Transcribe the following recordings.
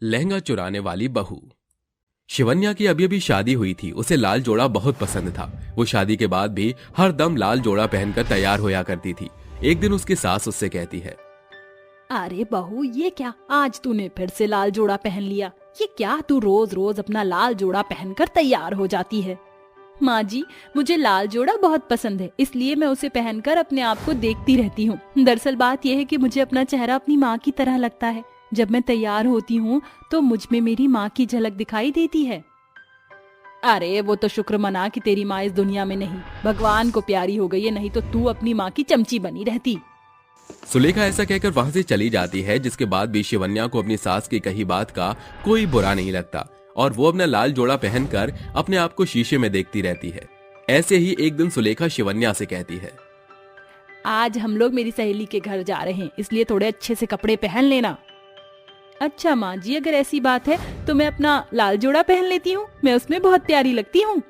लहंगा चुराने वाली बहू। शिवन्या की अभी अभी शादी हुई थी। उसे लाल जोड़ा बहुत पसंद था। वो शादी के बाद भी हर दम लाल जोड़ा पहनकर तैयार होया करती थी। एक दिन उसकी सास उससे कहती है, अरे बहू, ये क्या आज तूने फिर से लाल जोड़ा पहन लिया? ये क्या तू रोज रोज अपना लाल जोड़ा पहनकर तैयार हो जाती है? माँ जी, मुझे लाल जोड़ा बहुत पसंद है, इसलिए मैं उसे पहनकर अपने आप को देखती रहती हूँ। दरअसल बात यह है कि मुझे अपना चेहरा अपनी माँ की तरह लगता है। जब मैं तैयार होती हूँ तो मुझ में मेरी माँ की झलक दिखाई देती है। अरे वो तो शुक्र मना कि तेरी माँ इस दुनिया में नहीं, भगवान को प्यारी हो गई है, नहीं तो तू अपनी माँ की चमची बनी रहती। सुलेखा ऐसा कहकर वहां से चली जाती है, जिसके बाद भी शिवन्या को अपनी सास की कही बात का कोई बुरा नहीं लगता और वो अपना लाल जोड़ा पहनकर अपने आप को शीशे में देखती रहती है। ऐसे ही एक दिन सुलेखा शिवन्या से कहती है, आज हम लोग मेरी सहेली के घर जा रहे हैं, इसलिए थोड़े अच्छे से कपड़े पहन लेना। अच्छा माँ जी, अगर ऐसी बात है तो मैं अपना लाल जोड़ा पहन लेती हूँ, मैं उसमें बहुत प्यारी लगती हूँ।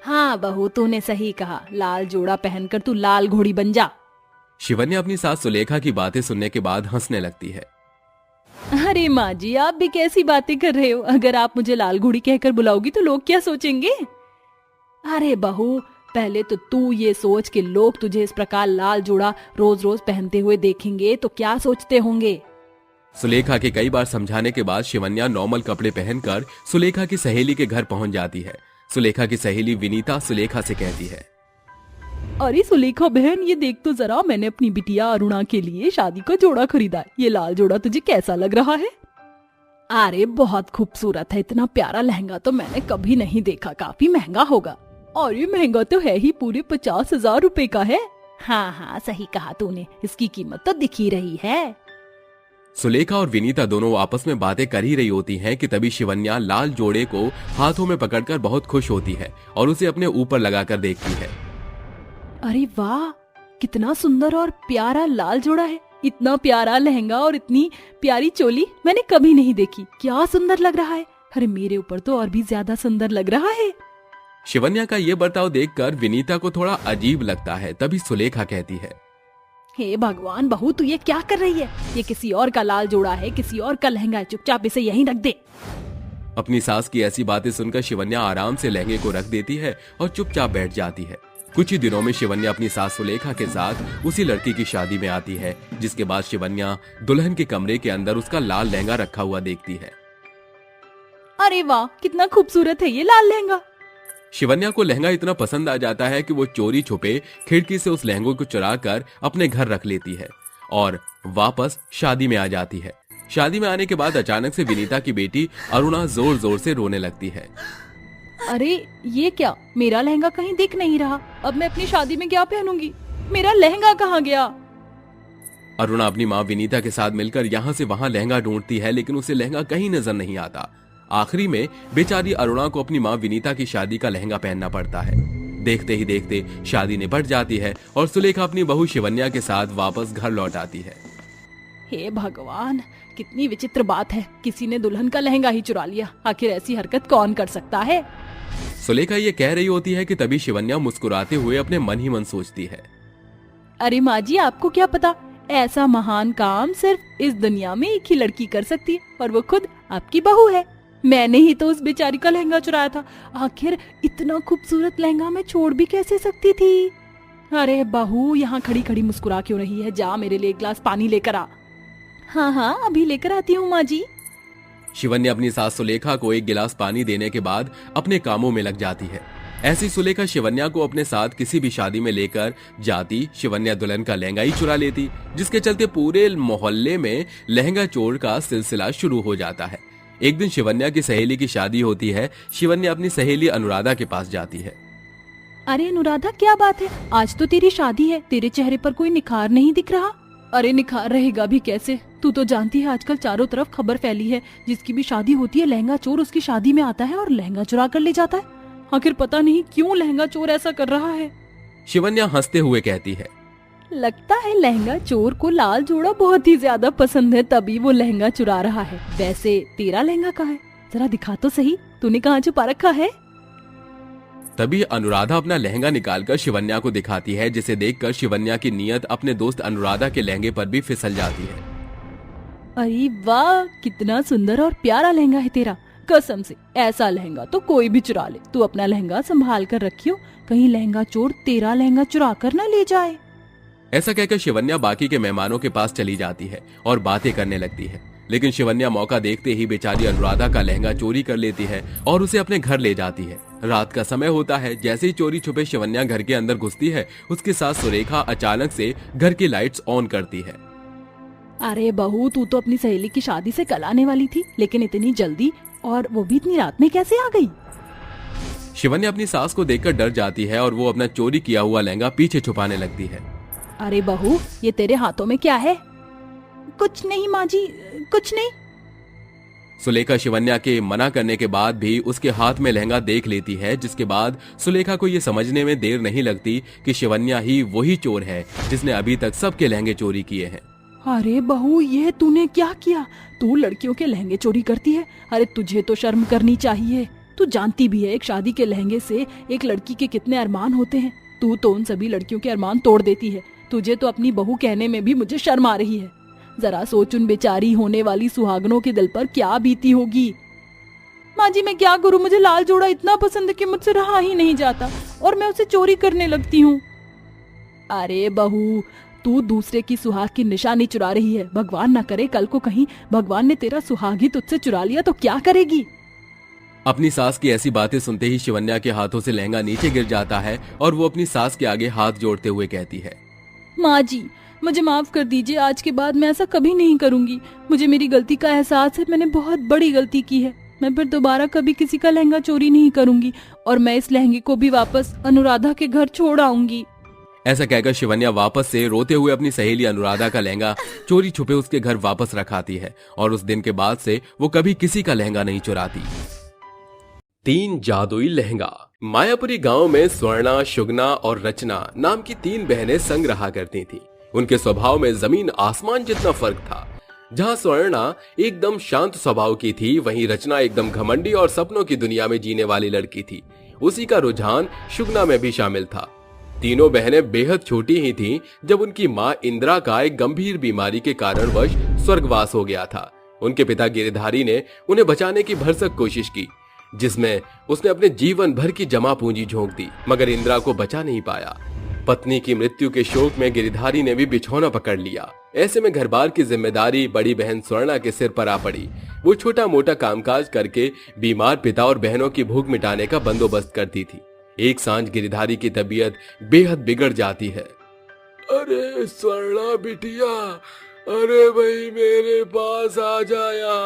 हाँ बहू, तूने सही कहा, लाल जोड़ा पहनकर तू लाल घोड़ी बन जा। शिवन्या अपनी सास सुलेखा की बातें सुनने के बाद हंसने लगती है। अरे माँ जी, आप भी कैसी बातें कर रहे हो? अगर आप मुझे लाल घोड़ी कहकर बुलाओगी तो लोग क्या सोचेंगे? अरे बहू, पहले तो तू ये सोच कि लोग तुझे इस प्रकार लाल जोड़ा रोज रोज पहनते हुए देखेंगे तो क्या सोचते होंगे। सुलेखा के कई बार समझाने के बाद शिवन्या नॉर्मल कपड़े पहनकर सुलेखा की सहेली के घर पहुंच जाती है। सुलेखा की सहेली विनीता सुलेखा से कहती है, अरे सुलेखा बहन, ये देख तो जरा, मैंने अपनी बिटिया अरुणा के लिए शादी का जोड़ा खरीदा है। ये लाल जोड़ा तुझे कैसा लग रहा है? अरे बहुत खूबसूरत है, इतना प्यारा लहंगा तो मैंने कभी नहीं देखा, काफी महंगा होगा। और ये महंगा तो है ही, पूरे 50,000 रुपए का है। हाँ हाँ, सही कहा तूने, इसकी कीमत तो दिख ही रही है। सुलेखा और विनीता दोनों आपस में बातें कर ही रही होती हैं कि तभी शिवन्या लाल जोड़े को हाथों में पकड़कर बहुत खुश होती है और उसे अपने ऊपर लगाकर देखती है। अरे वाह, कितना सुंदर और प्यारा लाल जोड़ा है। इतना प्यारा लहंगा और इतनी प्यारी चोली मैंने कभी नहीं देखी। क्या सुंदर लग रहा है। अरे मेरे ऊपर तो और भी ज्यादा सुंदर लग रहा है। शिवन्या का ये बर्ताव देखकर विनीता को थोड़ा अजीब लगता है। तभी सुलेखा कहती है, हे भगवान बहू, तू ये क्या कर रही है? ये किसी और का लाल जोड़ा है, किसी और का लहंगा है, चुपचाप इसे यहीं रख दे। अपनी सास की ऐसी बातें सुनकर शिवन्या आराम से लहंगे को रख देती है और चुपचाप बैठ जाती है। कुछ ही दिनों में शिवन्या अपनी सास सुलेखा के साथ उसी लड़की की शादी में आती है, जिसके बाद शिवन्या दुल्हन के कमरे के अंदर उसका लाल लहंगा रखा हुआ देखती है। अरे वाह, कितना खूबसूरत है ये लाल लहंगा। शिवन्या को लहंगा इतना पसंद आ जाता है कि वो चोरी छुपे खिड़की से उस लहंगे को चुरा कर अपने घर रख लेती है और वापस शादी में आ जाती है। शादी में आने के बाद अचानक से विनीता की बेटी अरुणा जोर जोर से रोने लगती है। अरे ये क्या, मेरा लहंगा कहीं दिख नहीं रहा। अब मैं अपनी शादी में क्या पहनूंगी? मेरा लहंगा कहाँ गया? अरुणा अपनी माँ विनीता के साथ मिलकर यहाँ से वहाँ लहंगा ढूंढती है, लेकिन उसे लहंगा कहीं नजर नहीं आता। आखिरी में बेचारी अरुणा को अपनी माँ विनीता की शादी का लहंगा पहनना पड़ता है। देखते ही देखते शादी निपट जाती है और सुलेखा अपनी बहू शिवन्या के साथ वापस घर लौट आती है। हे भगवान, कितनी विचित्र बात है, किसी ने दुल्हन का लहंगा ही चुरा लिया। आखिर ऐसी हरकत कौन कर सकता है? सुलेखा ये कह रही होती है कि तभी शिवन्या मुस्कुराते हुए अपने मन ही मन सोचती है, अरे माँ जी, आपको क्या पता, ऐसा महान काम सिर्फ इस दुनिया में एक ही लड़की कर सकती है और वो खुद आपकी बहू है। मैंने ही तो उस बेचारी का लहंगा चुराया था। आखिर इतना खूबसूरत लहंगा मैं छोड़ भी कैसे सकती थी? अरे बहू, यहाँ खड़ी खड़ी मुस्कुरा क्यों रही है? जा मेरे लिए एक गिलास पानी लेकर आ। हाँ हाँ, अभी लेकर आती हूँ माँ जी। शिवन्या अपनी सास सुलेखा को एक गिलास पानी देने के बाद अपने कामों में लग जाती है। ऐसी सुलेखा शिवन्या को अपने साथ किसी भी शादी में लेकर जाती। शिवन्या दुल्हन का लहंगा ही चुरा लेती, जिसके चलते पूरे मोहल्ले में लहंगा चोर का सिलसिला शुरू हो जाता है। एक दिन शिवन्या की सहेली की शादी होती है। शिवन्या अपनी सहेली अनुराधा के पास जाती है। अरे अनुराधा, क्या बात है? आज तो तेरी शादी है, तेरे चेहरे पर कोई निखार नहीं दिख रहा। अरे निखार रहेगा भी कैसे? तू तो जानती है आजकल चारों तरफ खबर फैली है, जिसकी भी शादी होती है लहंगा चोर उसकी शादी में आता है और लहंगा चुरा कर ले जाता है। आखिर पता नहीं क्यों लहंगा चोर ऐसा कर रहा है। शिवन्या हंसते हुए कहती है, लगता है लहंगा चोर को लाल जोड़ा बहुत ही ज्यादा पसंद है, तभी वो लहंगा चुरा रहा है। वैसे तेरा लहंगा कहाँ है? जरा दिखा तो सही, तूने कहाँ छुपा रखा है? तभी अनुराधा अपना लहंगा निकालकर शिवन्या को दिखाती है, जिसे देखकर शिवन्या की नीयत अपने दोस्त अनुराधा के लहंगे पर भी फिसल जाती है। अरे वाह, कितना सुंदर और प्यारा लहंगा है तेरा। कसम से ऐसा लहंगा तो कोई भी चुरा ले। तू अपना लहंगा संभाल कर रखियो, कहीं लहंगा चोर तेरा लहंगा चुरा कर न ले जाए। ऐसा कहकर शिवन्या बाकी के मेहमानों के पास चली जाती है और बातें करने लगती है। लेकिन शिवन्या मौका देखते ही बेचारी अनुराधा का लहंगा चोरी कर लेती है और उसे अपने घर ले जाती है। रात का समय होता है। जैसे ही चोरी छुपे शिवन्या घर के अंदर घुसती है, उसके साथ सुरेखा अचानक से घर की लाइट्स ऑन करती है। अरे बहू, तू तो अपनी सहेली की शादी से कल आने वाली थी, लेकिन इतनी जल्दी, और वो भी इतनी रात में कैसे आ गई? शिवन्या अपनी सास को देखकर डर जाती है और वो अपना चोरी किया हुआ लहंगा पीछे छुपाने लगती है। अरे बहू, ये तेरे हाथों में क्या है? कुछ नहीं माँ जी, कुछ नहीं। सुलेखा शिवन्या के मना करने के बाद भी उसके हाथ में लहंगा देख लेती है, जिसके बाद सुलेखा को ये समझने में देर नहीं लगती कि शिवन्या ही वही चोर है जिसने अभी तक सबके लहंगे चोरी किए हैं। अरे बहू, ये तूने क्या किया? तू लड़कियों के लहंगे चोरी करती है? अरे तुझे तो शर्म करनी चाहिए। तू जानती भी है एक शादी के लहंगे से एक लड़की के कितने अरमान होते हैं। तू तो उन सभी लड़कियों के अरमान तोड़ देती है। तुझे तो अपनी बहू कहने में भी मुझे शर्म आ रही है। जरा सोच, उन बेचारी होने वाली सुहागनों के दिल पर क्या बीती होगी। माँ जी, मैं क्या करूँ? मुझे लाल जोड़ा इतना पसंद है कि मुझसे रहा ही नहीं जाता और मैं उसे चोरी करने लगती हूँ। अरे बहू, तू दूसरे की सुहाग की निशानी चुरा रही है। भगवान ना करे कल को कहीं भगवान ने तेरा सुहाग ही तुझसे चुरा लिया तो क्या करेगी? अपनी सास की ऐसी बातें सुनते ही शिवन्या के हाथों से लहंगा नीचे गिर जाता है और वो अपनी सास के आगे हाथ जोड़ते हुए कहती है, माँ जी, मुझे माफ कर दीजिए। आज के बाद मैं ऐसा कभी नहीं करूंगी। मुझे मेरी गलती का एहसास है। मैंने बहुत बड़ी गलती की है। मैं फिर दोबारा कभी किसी का लहंगा चोरी नहीं करूंगी और मैं इस लहंगे को भी वापस अनुराधा के घर छोड़ आऊंगी। ऐसा कहकर शिवन्या वापस से रोते हुए अपनी सहेली अनुराधा का लहंगा चोरी छुपे उसके घर वापस रखाती है और उस दिन के बाद से वो कभी किसी का लहंगा नहीं चुराती। 3 जादुई लहंगा। मायापुरी गांव में स्वर्णा, शुगना और रचना नाम की 3 बहनें संग रहा करती थीं। उनके स्वभाव में जमीन आसमान जितना फर्क था। जहां स्वर्णा एकदम शांत स्वभाव की थी, वहीं रचना एकदम घमंडी और सपनों की दुनिया में जीने वाली लड़की थी। उसी का रुझान शुगना में भी शामिल था। तीनों बहनें बेहद छोटी ही थीं जब उनकी मां इंदिरा का एक गंभीर बीमारी के कारणवश स्वर्गवास हो गया था। उनके पिता गिरिधारी ने उन्हें बचाने की भरसक कोशिश की, जिसमें उसने अपने जीवन भर की जमा पूंजी झोंक दी, मगर इंदिरा को बचा नहीं पाया। पत्नी की मृत्यु के शोक में गिरिधारी ने भी बिछौना पकड़ लिया। ऐसे में घर-बार की जिम्मेदारी बड़ी बहन स्वर्णा के सिर पर आ पड़ी। वो छोटा मोटा कामकाज करके बीमार पिता और बहनों की भूख मिटाने का बंदोबस्त करती थी। एक सांझ गिरिधारी की तबीयत बेहद बिगड़ जाती है। अरे स्वर्णा बिटिया, अरे भाई मेरे पास आ जाया।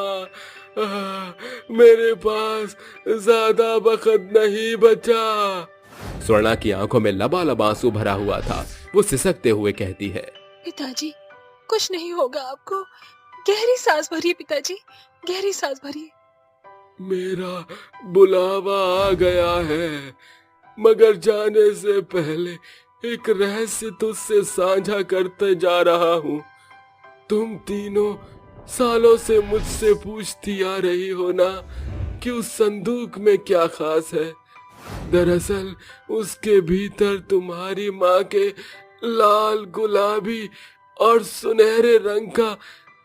मेरे पास ज्यादा वक्त नहीं बचा। स्वर्णा की आंखों में लबालब आंसू भरा हुआ था। वो सिसकते हुए कहती है, पिताजी, कुछ नहीं होगा आपको। गहरी सांस भरिए पिताजी, गहरी सांस भरिए। मेरा बुलावा आ गया है, मगर जाने से पहले एक रहस्य तुझसे साझा करते जा रहा हूँ। तुम तीनों सालों से मुझसे पूछती आ रही हो ना कि उस संदूक में क्या खास है। दरअसल उसके भीतर तुम्हारी माँ के लाल, गुलाबी और सुनहरे रंग का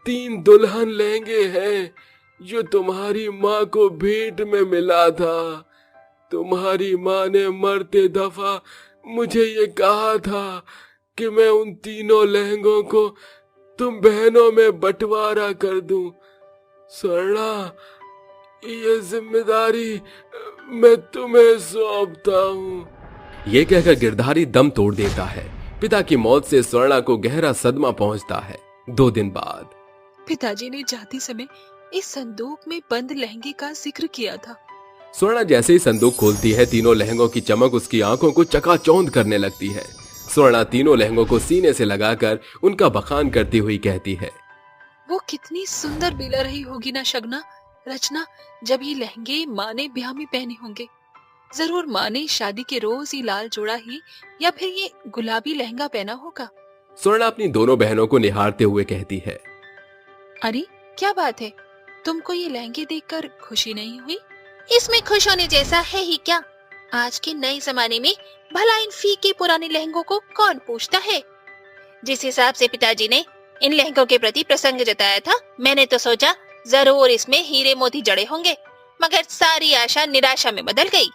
3 दुल्हन लहंगे हैं, जो तुम्हारी माँ को भेंट में मिला था। तुम्हारी माँ ने मरते दफा मुझे ये कहा था कि मैं उन तीनों लहंगों को तुम बहनों में बंटवारा कर दूं। स्वर्णा, ये जिम्मेदारी मैं तुम्हें सौंपता हूँ। ये कहकर गिरधारी दम तोड़ देता है। पिता की मौत से स्वर्णा को गहरा सदमा पहुंचता है। 2 दिन बाद पिताजी ने जाते समय इस संदूक में बंद लहंगे का जिक्र किया था। स्वर्णा जैसे ही संदूक खोलती है, तीनों लहंगों की चमक उसकी आंखों को चकाचौंध करने लगती है। स्वर्णा तीनों लहंगों को सीने से लगाकर उनका बखान करती हुई कहती है, वो कितनी सुंदर बेला रही होगी ना शगना, रचना, जब ये लहंगे माँ ने ब्याह में पहने होंगे। जरूर माँ ने शादी के रोज ही लाल जोड़ा ही या फिर ये गुलाबी लहंगा पहना होगा। स्वर्णा अपनी दोनों बहनों को निहारते हुए कहती है, अरे क्या बात है, तुमको ये लहंगे देखकर खुशी नहीं हुई? इसमें खुश होने जैसा है ही क्या? आज के नए जमाने में भला इन फीके पुराने लहंगों को कौन पूछता है? जिस हिसाब से पिताजी ने इन लहंगों के प्रति प्रसंग जताया था। मैंने तो सोचा जरूर इसमें हीरे मोती जड़े होंगे, मगर सारी आशा निराशा में बदल गई।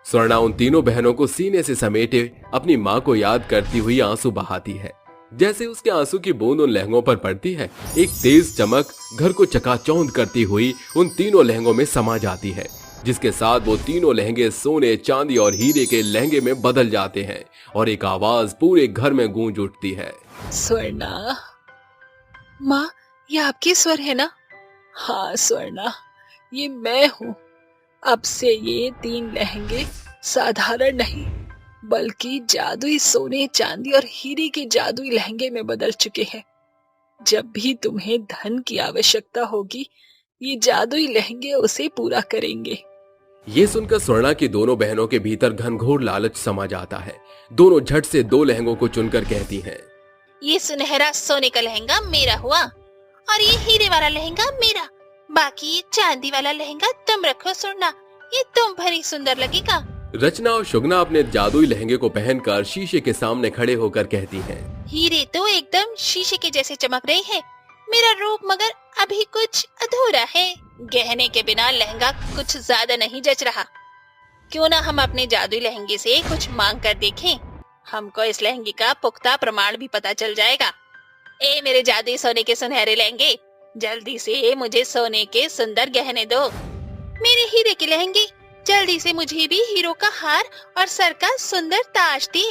स्वर्णा उन तीनों बहनों को सीने से समेटे अपनी माँ को याद करती हुई आंसू बहाती है। जैसे उसके आंसू की बूंद उन लहंगों पर पड़ती है, एक तेज चमक घर को चकाचौंध करती हुई उन तीनों लहंगों में समा जाती है, जिसके साथ वो तीनों लहंगे सोने, चांदी और हीरे के लहंगे में बदल जाते हैं और एक आवाज पूरे घर में गूंज उठती है। स्वर्णा, माँ, ये आपके स्वर है ना? हाँ स्वर्णा, ये मैं हूँ। अब से ये 3 लहंगे साधारण नहीं, बल्कि जादुई सोने, चांदी और हीरे के जादुई लहंगे में बदल चुके हैं। जब भी तुम्हें धन की आवश्यकता होगी, ये जादुई लहंगे उसे पूरा करेंगे। ये सुनकर स्वर्णा की दोनों बहनों के भीतर घनघोर लालच समा जाता है। दोनों झट से 2 लहंगों को चुनकर कहती हैं, ये सुनहरा सोने का लहंगा मेरा हुआ और ये हीरे वाला लहंगा मेरा। बाकी ये चांदी वाला लहंगा तुम रखो स्वर्णा, ये तुम भरी सुंदर लगेगा। रचना और शुगना अपने जादुई लहंगे को पहनकर शीशे के सामने खड़े होकर कहती हैं, हीरे तो एकदम शीशे के जैसे चमक रहे हैं, मेरा रूप मगर अभी कुछ अधूरा है। गहने के बिना लहंगा कुछ ज्यादा नहीं जच रहा। क्यों ना हम अपने जादुई लहंगे से कुछ मांग कर देखें, हमको इस लहंगे का पुख्ता प्रमाण भी पता चल जाएगा। ए मेरे जादुई सोने के सुनहरे लहंगे, जल्दी से मुझे सोने के सुंदर गहने दो। मेरे हीरे के लहंगे, जल्दी से मुझे भी हीरो का हार और सर का सुंदर ताज दे।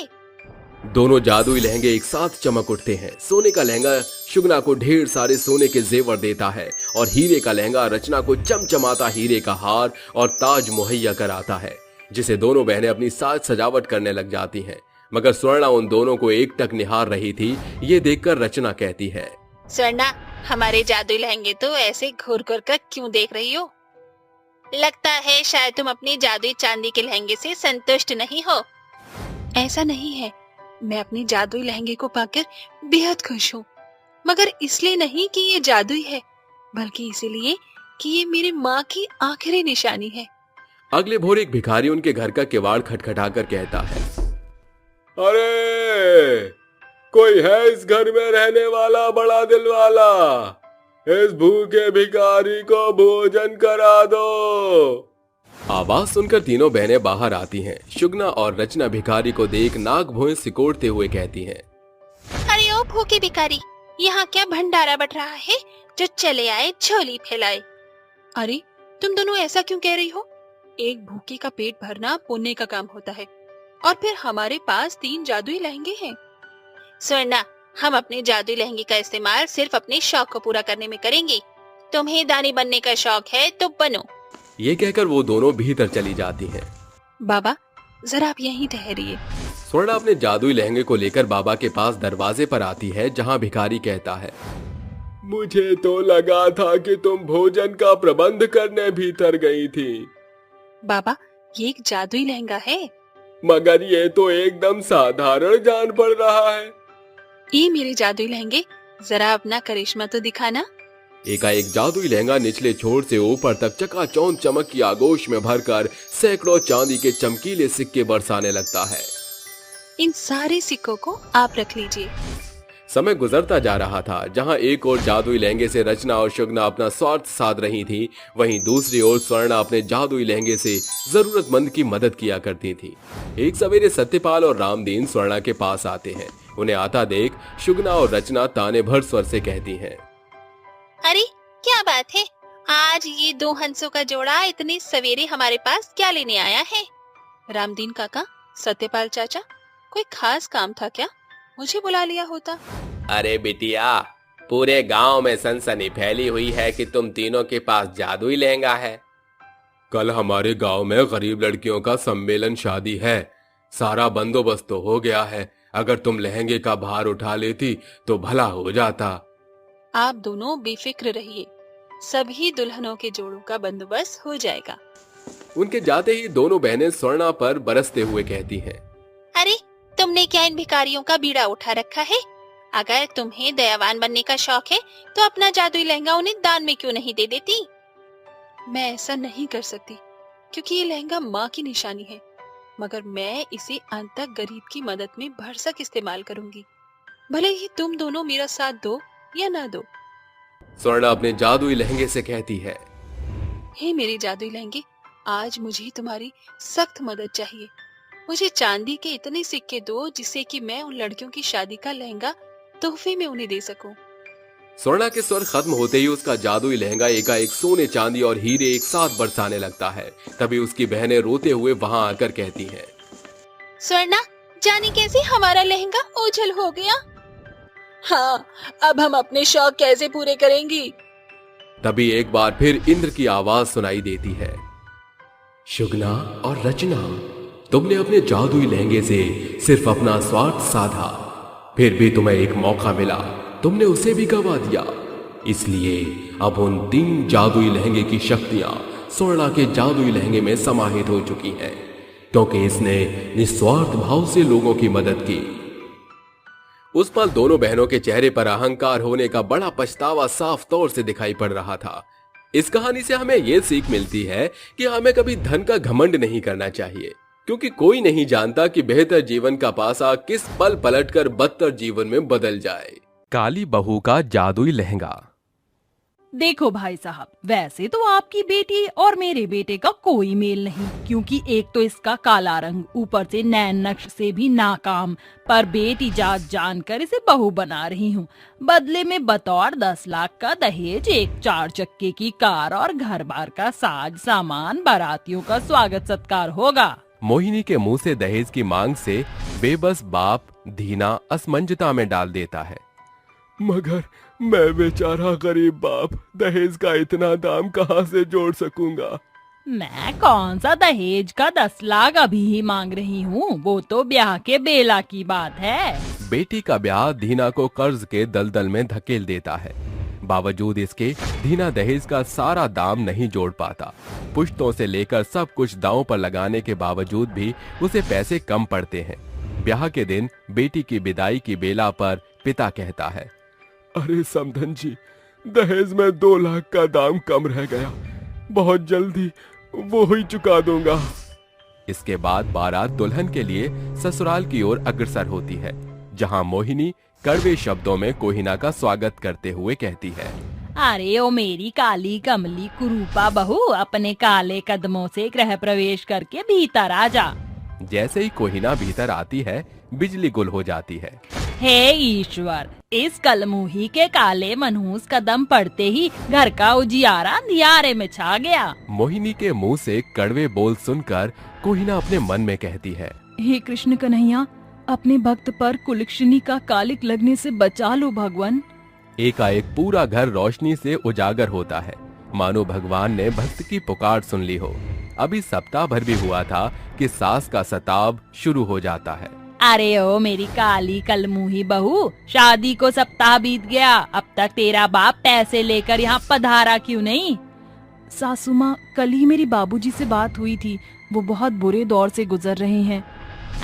दोनों जादुई लहंगे एक साथ चमक उठते हैं। सोने का लहंगा शुगना को ढेर सारे सोने के जेवर देता है और हीरे का लहंगा रचना को चमचमाता हीरे का हार और ताज मुहैया कराता है, जिसे दोनों बहनें अपनी साज सजावट करने लग जाती हैं। मगर स्वर्णा उन दोनों को एकटक निहार रही थी। ये देखकर रचना कहती है, स्वर्णा, हमारे जादुई लहंगे तो ऐसे घूर घूर कर क्यों देख रही हो? लगता है शायद तुम अपनी जादुई चांदी के लहंगे से संतुष्ट नहीं हो। ऐसा नहीं है, मैं अपने जादुई लहंगे को पाकर बेहद खुश हूँ, मगर इसलिए नहीं कि ये जादुई है, बल्कि इसीलिए कि ये मेरी माँ की आखिरी निशानी है। अगले भोर एक भिखारी उनके घर का किवाड़ खटखटाकर कहता है, अरे कोई है इस घर में रहने वाला बड़ा दिल वाला? इस भूखे भिखारी को भोजन करा दो। आवाज सुनकर तीनों बहनें बाहर आती हैं। शुगना और रचना भिखारी को देख नाक भौं सिकोड़ते हुए कहती हैं, अरे ओ भूखे भिखारी, यहाँ क्या भंडारा बट रहा है जो चले आए झोली फैलाए। अरे तुम दोनों ऐसा क्यों कह रही हो? एक भूखे का पेट भरना पुण्य का काम होता है, और फिर हमारे पास 3 जादुई लहंगे हैं। स्वर्णा, हम अपने जादुई लहंगे का इस्तेमाल सिर्फ अपने शौक को पूरा करने में करेंगे। तुम्हें दानी बनने का शौक है तो बनो। ये कहकर वो दोनों भीतर चली जाती हैं। बाबा, जरा आप यहीं ठहरिए। स्वर्णा अपने जादुई लहंगे को लेकर बाबा के पास दरवाजे पर आती है, जहाँ भिखारी कहता है, मुझे तो लगा था कि तुम भोजन का प्रबंध करने भीतर गई थी। बाबा, ये एक जादुई लहंगा है। मगर ये तो एकदम साधारण जान पड़ रहा है। ये मेरे जादुई लहंगे, जरा अपना करिश्मा तो दिखाना। एकाएक जादुई लहंगा निचले छोर से ऊपर तक चकाचौंध चमक की आगोश में भरकर सैकड़ों चांदी के चमकीले सिक्के बरसाने लगता है। इन सारे सिक्कों को आप रख लीजिए। समय गुजरता जा रहा था। जहां एक ओर जादुई लहंगे से रचना और शुगना अपना स्वार्थ साध रही थी, वहीं दूसरी ओर स्वर्णा अपने जादुई लहंगे से जरूरतमंद की मदद किया करती थी। एक सवेरे सत्यपाल और रामदीन स्वर्णा के पास आते हैं। उन्हें आता देख शुगना और रचना ताने भर स्वर से कहती हैं, अरे क्या बात है, आज ये 2 हंसों का जोड़ा इतनी सवेरे हमारे पास क्या लेने आया है? रामदीन काका, सत्यपाल चाचा, कोई खास काम था क्या? मुझे बुला लिया होता। अरे बिटिया, पूरे गांव में सनसनी फैली हुई है कि तुम तीनों के पास जादुई लहंगा है। कल हमारे गांव में गरीब लड़कियों का सम्मेलन शादी है। सारा बंदोबस्त तो हो गया है। अगर तुम लहंगे का भार उठा लेती तो भला हो जाता। आप दोनों बेफिक्र रहिए, सभी दुल्हनों के जोड़ों का बंदोबस्त हो जाएगा। उनके जाते ही दोनों बहनें स्वर्णा पर बरसते हुए कहती हैं, अरे तुमने क्या इन भिखारियों का बीड़ा उठा रखा है? अगर तुम्हें दयावान बनने का शौक है तो अपना जादुई लहंगा उन्हें दान में क्यों नहीं दे देती? मैं ऐसा नहीं कर सकती, क्योंकि ये लहंगा माँ की निशानी है, मगर मैं इसे अंत तक गरीब की मदद में भरसक इस्तेमाल करूंगी। भले ही तुम दोनों मेरा साथ दो या ना दो। स्वर्णा अपने जादुई लहंगे से कहती है, हे मेरे जादुई लहंगे, आज मुझे तुम्हारी सख्त मदद चाहिए। मुझे चांदी के इतने सिक्के दो जिससे कि मैं उन लड़कियों की शादी का लहंगा तोहफे में उन्हें दे सकूं। स्वर्णा के स्वर खत्म होते ही उसका जादुई लहंगा एकाएक सोने, चांदी और हीरे एक साथ बरसाने लगता है। तभी उसकी बहनें रोते हुए वहां आकर कहती हैं, स्वर्णा, जाने कैसे हमारा लहंगा ओझल हो गया। हाँ, अब हम अपने शौक कैसे पूरे करेंगी। तभी एक बार फिर इंद्र की आवाज सुनाई देती है, शुगना और रचना, तुमने अपने जादुई लहंगे से सिर्फ अपना स्वार्थ साधा, फिर भी तुम्हें एक मौका मिला, तुमने उसे भी गवा दिया। इसलिए अब उन 3 जादुई लहंगे की शक्तियां स्वर्णा के जादुई लहंगे में समाहित हो चुकी हैं, क्योंकि इसने निस्वार्थ भाव से लोगों की मदद की। उस पल दोनों बहनों के चेहरे पर अहंकार होने का बड़ा पछतावा साफ तौर से दिखाई पड़ रहा था। इस कहानी से हमें यह सीख मिलती है कि हमें कभी धन का घमंड नहीं करना चाहिए, क्योंकि कोई नहीं जानता कि बेहतर जीवन का पासा किस पल पलटकर बदतर जीवन में बदल जाए। काली बहू का जादुई लहंगा। देखो भाई साहब, वैसे तो आपकी बेटी और मेरे बेटे का कोई मेल नहीं, क्योंकि एक तो इसका काला रंग, ऊपर से नैन नक्श से भी नाकाम, पर बेटी जात जानकर इसे बहू बना रही हूँ। बदले में बतौर 10 लाख का दहेज, एक 4 चक्के की कार और घर बार का साज सामान, बारातियों का स्वागत सत्कार होगा। मोहिनी के मुंह से दहेज की मांग से बेबस बाप धीना असमंजता में डाल देता है, मगर मैं बेचारा गरीब बाप दहेज का इतना दाम कहां से जोड़ सकूंगा। मैं कौन सा दहेज का 10 लाख अभी ही मांग रही हूँ, वो तो ब्याह के बेला की बात है। बेटी का ब्याह धीना को कर्ज के दलदल में धकेल देता है। बावजूद इसके धीना दहेज का सारा दाम नहीं जोड़ पाता। पुश्तों से लेकर सब कुछ दांव पर लगाने के बावजूद भी उसे पैसे कम पड़ते हैं। ब्याह के दिन बेटी की विदाई की बेला पर पिता कहता है, अरे समधन जी, दहेज में 2 लाख का दाम कम रह गया, बहुत जल्दी वो ही चुका दूंगा। इसके बाद बारात दुल्हन के लिए ससुराल की ओर अग्रसर होती है, जहां मोहिनी कड़वे शब्दों में कोहिना का स्वागत करते हुए कहती है, अरे ओ मेरी काली कमली कुरूपा बहू, अपने काले कदमों से गृह प्रवेश करके भीतर आ जा। जैसे ही कोहिना भीतर आती है, बिजली गुल हो जाती है। हे ईश्वर, इस कलमुही के काले मनहूस कदम पड़ते ही घर का उजियारा अंधियारे में छा गया। मोहिनी के मुंह से कड़वे बोल सुनकर कोहिना अपने मन में कहती है, हे कृष्ण कन्हैया, अपने भक्त पर कुलक्षणी का कालिक लगने से बचा लो भगवान। एकाएक पूरा घर रोशनी से उजागर होता है, मानो भगवान ने भक्त की पुकार सुन ली हो। अभी सप्ताह भर भी हुआ था कि सास का सताव शुरू हो जाता है। अरे ओ मेरी काली कलमुही बहू, शादी को सप्ताह बीत गया, अब तक तेरा बाप पैसे लेकर यहाँ पधारा क्यों नहीं? सासू माँ, कल ही मेरी बाबूजी से बात हुई थी, वो बहुत बुरे दौर से गुजर रहे हैं।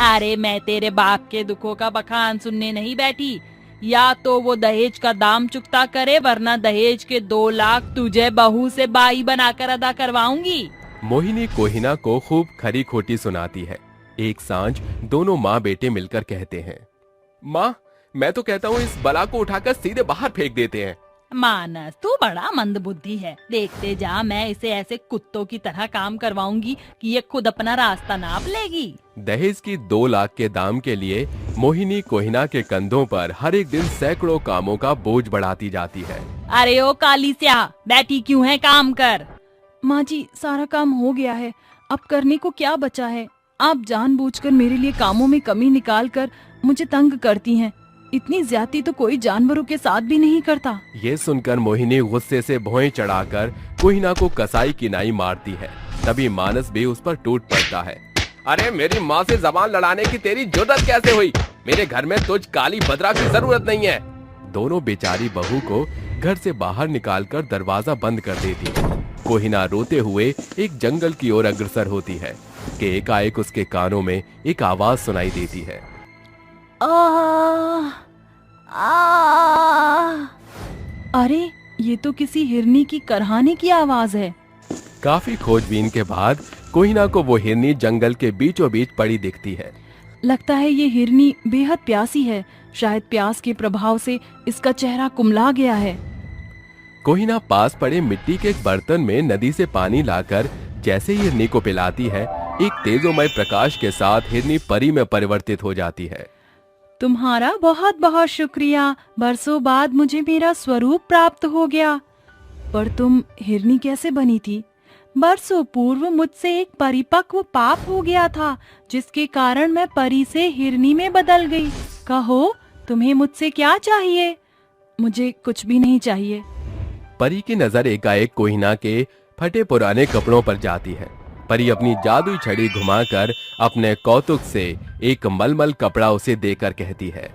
अरे मैं तेरे बाप के दुखों का बखान सुनने नहीं बैठी, या तो वो दहेज का दाम चुकता करे, वरना दहेज के 2 लाख तुझे बहू से बाई बनाकर अदा करवाऊंगी। मोहिनी कोहिना को खूब खरी खोटी सुनाती है। एक सांझ दोनों माँ बेटे मिलकर कहते हैं, माँ, मैं तो कहता हूँ इस बला को उठाकर सीधे बाहर फेंक देते हैं। मानस, तू बड़ा मंद बुद्धि है, देखते जा, मैं इसे ऐसे कुत्तों की तरह काम करवाऊंगी कि ये खुद अपना रास्ता नाप लेगी। दहेज की 2 लाख के दाम के लिए मोहिनी कोहिना के कंधों पर हर एक दिन सैकड़ों कामों का बोझ बढ़ाती जाती है। अरे ओ काली स्याह, बैठी क्यों है, काम कर। माँ जी, सारा काम हो गया है, अब करने को क्या बचा है? आप जानबूझकर मेरे लिए कामों में कमी निकाल कर मुझे तंग करती हैं। इतनी ज्यादती तो कोई जानवरों के साथ भी नहीं करता। ये सुनकर मोहिनी गुस्से से भौएं चढ़ाकर कोहिना को कसाई की नाई मारती है। तभी मानस भी उस पर टूट पड़ता है। अरे मेरी माँ से जबान लड़ाने की तेरी जुर्रत कैसे हुई? मेरे घर में तुझ काली बदरा की जरूरत नहीं है। दोनों बेचारी बहू को घर से बाहर निकालकर दरवाजा बंद कर देती है। कोहिना रोते हुए एक जंगल की ओर अग्रसर होती है कि एकाएक उसके कानों में एक आवाज सुनाई देती है, अरे ये तो किसी हिरनी की करहाने की आवाज है। काफी खोजबीन के बाद कोहिना को वो हिरनी जंगल के बीचों बीच पड़ी दिखती है। लगता है ये हिरनी बेहद प्यासी है। शायद प्यास के प्रभाव से इसका चेहरा कुम्हला गया है। कोहिना पास पड़े मिट्टी के एक बर्तन में नदी से पानी लाकर जैसे ही हिरनी को पिलाती है, एक तेजोमय प्रकाश के साथ हिरनी परी में परिवर्तित हो जाती है। तुम्हारा बहुत बहुत शुक्रिया। बरसों बाद मुझे मेरा स्वरूप प्राप्त हो गया। पर तुम हिरनी कैसे बनी थी? बरसों पूर्व मुझसे एक परिपक्व पाप हो गया था, जिसके कारण मैं परी से हिरनी में बदल गई। कहो, तुम्हें मुझसे क्या चाहिए? मुझे कुछ भी नहीं चाहिए। परी की नजर एकाएक कोहिना के फटे पुराने कपड़ों पर जाती है। परी अपनी जादुई छड़ी घुमाकर अपने कौतुक से एक मलमल कपड़ा उसे देकर कहती है,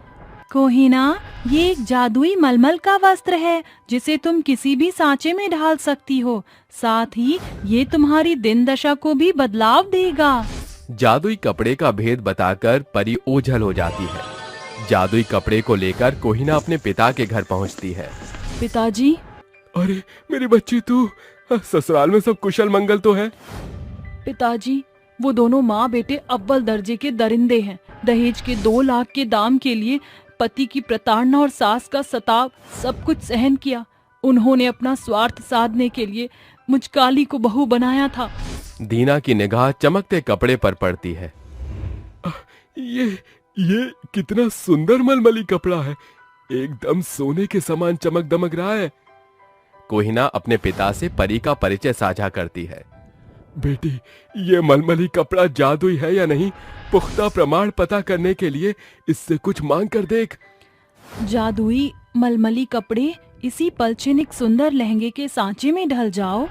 कोहिना, ये एक जादुई मलमल का वस्त्र है जिसे तुम किसी भी सांचे में ढाल सकती हो। साथ ही ये तुम्हारी दिन दशा को भी बदलाव देगा। जादुई कपड़े का भेद बताकर परी ओझल हो जाती है। जादुई कपड़े को लेकर कोहिना अपने पिता के घर पहुंचती है। पिताजी। अरे मेरी बच्ची, तू ससुराल में सब कुशल मंगल तो है? पिताजी, वो दोनों माँ बेटे अव्वल दर्जे के दरिंदे हैं। दहेज के 2 लाख के दाम के लिए पति की प्रताड़ना और सास का सताव सब कुछ सहन किया। उन्होंने अपना स्वार्थ साधने के लिए मुझ काली को बहू बनाया था। दीना की निगाह चमकते कपड़े पर पड़ती है। ये कितना सुंदर मलमली कपड़ा है, एकदम सोने के समान चमक दमक रहा है। कोहिना अपने पिता से परी का परिचय साझा करती है। बेटी, ये मलमली कपड़ा जादुई है या नहीं, पुख्ता प्रमाण पता करने के लिए इससे कुछ मांग कर देख। जादुई मलमली कपड़े इसी पलछिन एक सुंदर लहंगे के सांचे में ढल जाओ।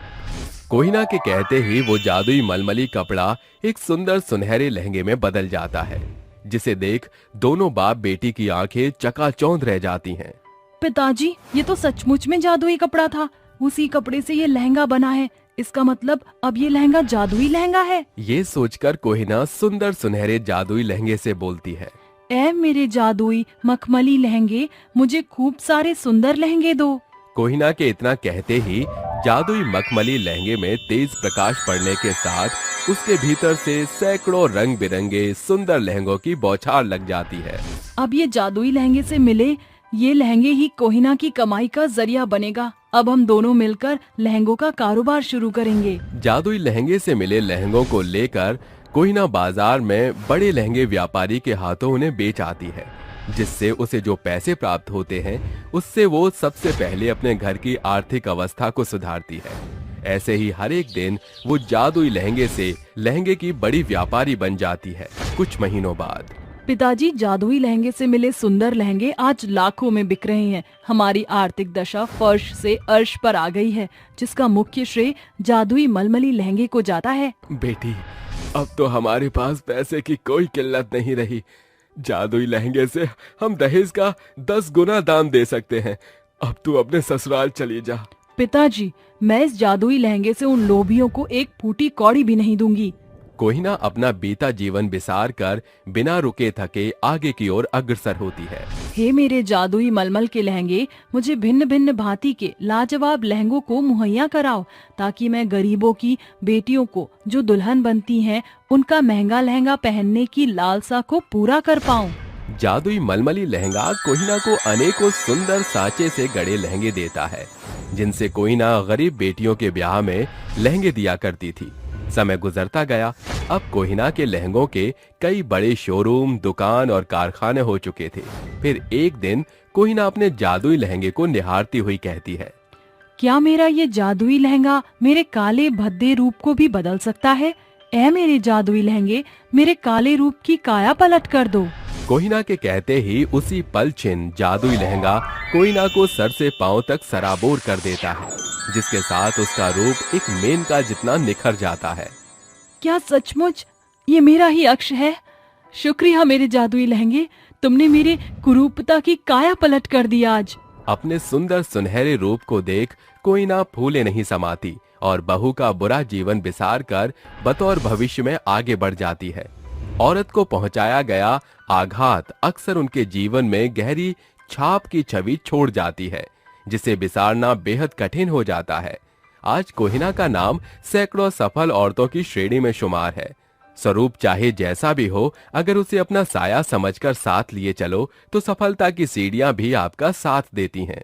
कोहिना के कहते ही वो जादुई मलमली कपड़ा एक सुंदर सुनहरे लहंगे में बदल जाता है, जिसे देख दोनों बाप बेटी की आंखें चकाचौंध रह जाती हैं। पिताजी, ये तो सचमुच में जादुई कपड़ा था। उसी कपड़े से ये लहंगा बना है। इसका मतलब अब ये लहंगा जादुई लहंगा है। ये सोचकर कोहिना सुंदर सुनहरे जादुई लहंगे से बोलती है, ऐ मेरे जादुई मखमली लहंगे, मुझे खूब सारे सुंदर लहंगे दो। कोहिना के इतना कहते ही जादुई मखमली लहंगे में तेज प्रकाश पड़ने के साथ उसके भीतर से सैकड़ों रंग बिरंगे सुंदर लहंगों की बौछार लग जाती है। अब ये जादुई लहंगे से मिले ये लहंगे ही कोहिना की कमाई का जरिया बनेगा। अब हम दोनों मिलकर लहंगों का कारोबार शुरू करेंगे। जादुई लहंगे से मिले लहंगों को लेकर कोहिना बाजार में बड़े लहंगे व्यापारी के हाथों उन्हें बेच आती है, जिससे उसे जो पैसे प्राप्त होते हैं उससे वो सबसे पहले अपने घर की आर्थिक अवस्था को सुधारती है। ऐसे ही हर एक दिन वो जादुई लहंगे से लहंगे की बड़ी व्यापारी बन जाती है। कुछ महीनों बाद पिताजी, जादुई लहंगे से मिले सुंदर लहंगे आज लाखों में बिक रहे हैं। हमारी आर्थिक दशा फर्श से अर्श पर आ गई है, जिसका मुख्य श्रेय जादुई मलमली लहंगे को जाता है। बेटी, अब तो हमारे पास पैसे की कोई किल्लत नहीं रही। जादुई लहंगे से हम दहेज का 10 गुना दाम दे सकते हैं। अब तू अपने ससुराल चली जा। पिताजी, मैं इस जादुई लहंगे से उन लोभियों को एक फूटी कौड़ी भी नहीं दूंगी। कोहिना अपना बीता जीवन बिसार कर बिना रुके थके आगे की ओर अग्रसर होती है। हे मेरे जादुई मलमल के लहंगे, मुझे भिन्न भिन्न भांति के लाजवाब लहंगों को मुहैया कराओ, ताकि मैं गरीबों की बेटियों को जो दुल्हन बनती हैं, उनका महंगा लहंगा पहनने की लालसा को पूरा कर पाऊं। जादुई मलमली लहंगा कोहिना को अनेकों सुंदर साँचे से गड़े लहंगे देता है, जिनसे कोहिना गरीब बेटियों के ब्याह में लहंगे दिया करती थी। समय गुजरता गया। अब कोहिना के लहंगों के कई बड़े शोरूम, दुकान और कारखाने हो चुके थे। फिर एक दिन कोहिना अपने जादुई लहंगे को निहारती हुई कहती है, क्या मेरा ये जादुई लहंगा मेरे काले भद्दे रूप को भी बदल सकता है? ऐ मेरे जादुई लहंगे, मेरे काले रूप की काया पलट कर दो। कोहिना के कहते ही उसी पल छिन जादुई लहंगा कोहिना को सर से पांव तक सराबोर कर देता है, जिसके साथ उसका रूप एक मेनका जितना निखर जाता है। क्या सचमुच ये मेरा ही अक्ष है? शुक्रिया मेरे जादुई लहंगे, तुमने मेरे कुरूपता की काया पलट कर दी आज। अपने सुंदर सुनहरे रूप को देख कोहिना फूले नहीं समाती और बहू का बुरा जीवन बिसार कर बतौर भविष्य में आगे बढ़ जाती है। औरत को पहुंचाया गया आघात अक्सर उनके जीवन में गहरी छाप की छवि छोड़ जाती है, जिसे बिसारना बेहद कठिन हो जाता है। आज कोहिना का नाम सैकड़ों सफल औरतों की श्रेणी में शुमार है। स्वरूप चाहे जैसा भी हो, अगर उसे अपना साया समझकर साथ लिए चलो तो सफलता की सीढ़ियां भी आपका साथ देती हैं।